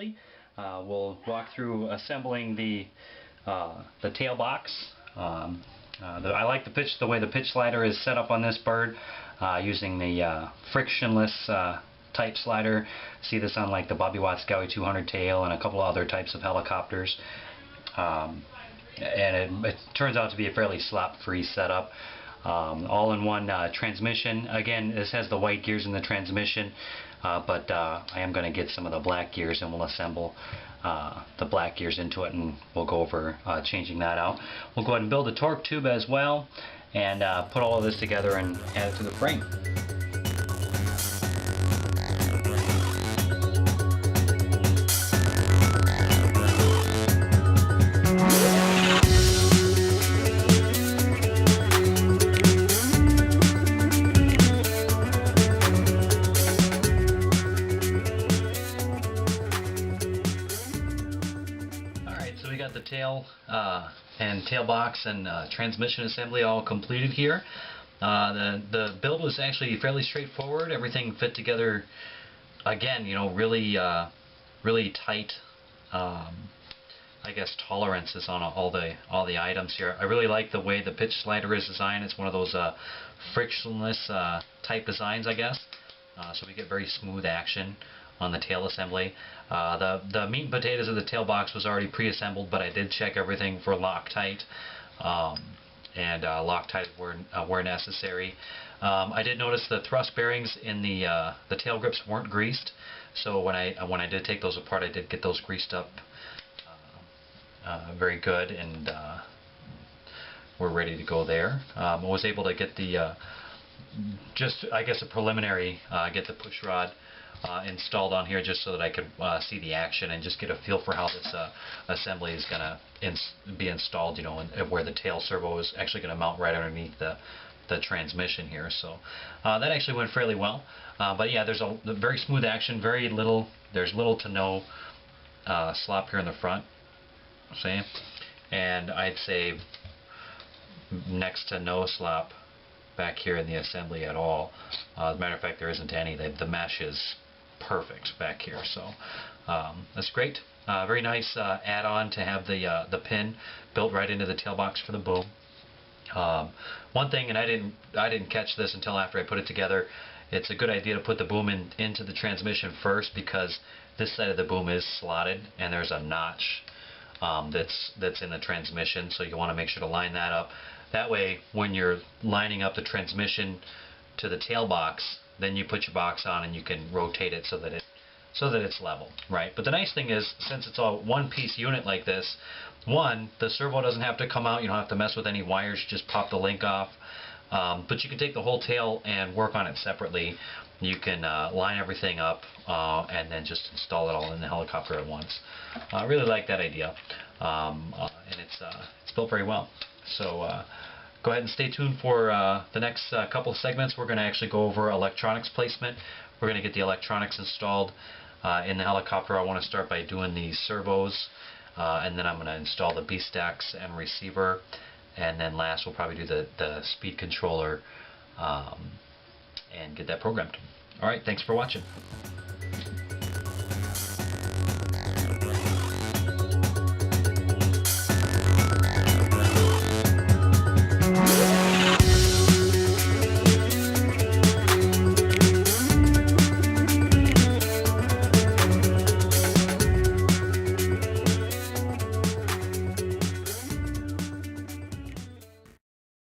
assembly. We'll walk through assembling the tail box. I like the way the pitch slider is set up on this bird, using the frictionless type slider. See this on like the Bobby Watts Gowie 200 tail and a couple of other types of helicopters. And it turns out to be a fairly slop-free setup. All-in-one transmission. Again, this has the white gears in the transmission, but I am going to get some of the black gears, and we'll assemble the black gears into it, and we'll go over changing that out. We'll go ahead and build a torque tube as well, and put all of this together and add it to the frame. We got the tail and tail box and transmission assembly all completed here. The build was actually fairly straightforward. Everything fit together again, you know, really tight, I guess, tolerances on all the items here. I really like the way the pitch slider is designed. It's one of those frictionless type designs, I guess. So we get very smooth action on the tail assembly. The meat and potatoes of the tail box was already pre-assembled, but I did check everything for Loctite, and Loctite were necessary. I did notice the thrust bearings in the tail grips weren't greased, so when I did take those apart, I did get those greased up very good, and we're ready to go there. I was able to get the just, I guess, a preliminary get the push rod installed on here, just so that I could see the action and just get a feel for how this assembly is going to be installed, you know, and where the tail servo is actually going to mount right underneath the transmission here. So that actually went fairly well. But yeah, there's a very smooth action, there's little to no slop here in the front, see? And I'd say next to no slop back here in the assembly at all. As a matter of fact, there isn't any. The mesh is perfect back here, so that's great. Very nice add-on to have the pin built right into the tail box for the boom. One thing, and I didn't catch this until after I put it together, it's a good idea to put the boom into the transmission first, because this side of the boom is slotted and there's a notch that's in the transmission, so you want to make sure to line that up. That way, when you're lining up the transmission to the tail box, then you put your box on and you can rotate it so that it's level, right? But the nice thing is, since it's a one-piece unit like this, the servo doesn't have to come out. You don't have to mess with any wires. Just pop the link off. But you can take the whole tail and work on it separately. You can line everything up and then just install it all in the helicopter at once. I really like that idea, and it's built very well. So go ahead and stay tuned for the next couple of segments. We're going to actually go over electronics placement. We're going to get the electronics installed in the helicopter. I want to start by doing the servos, and then I'm going to install the B-stacks and receiver, and then last we'll probably do the speed controller and get that programmed. Alright, thanks for watching.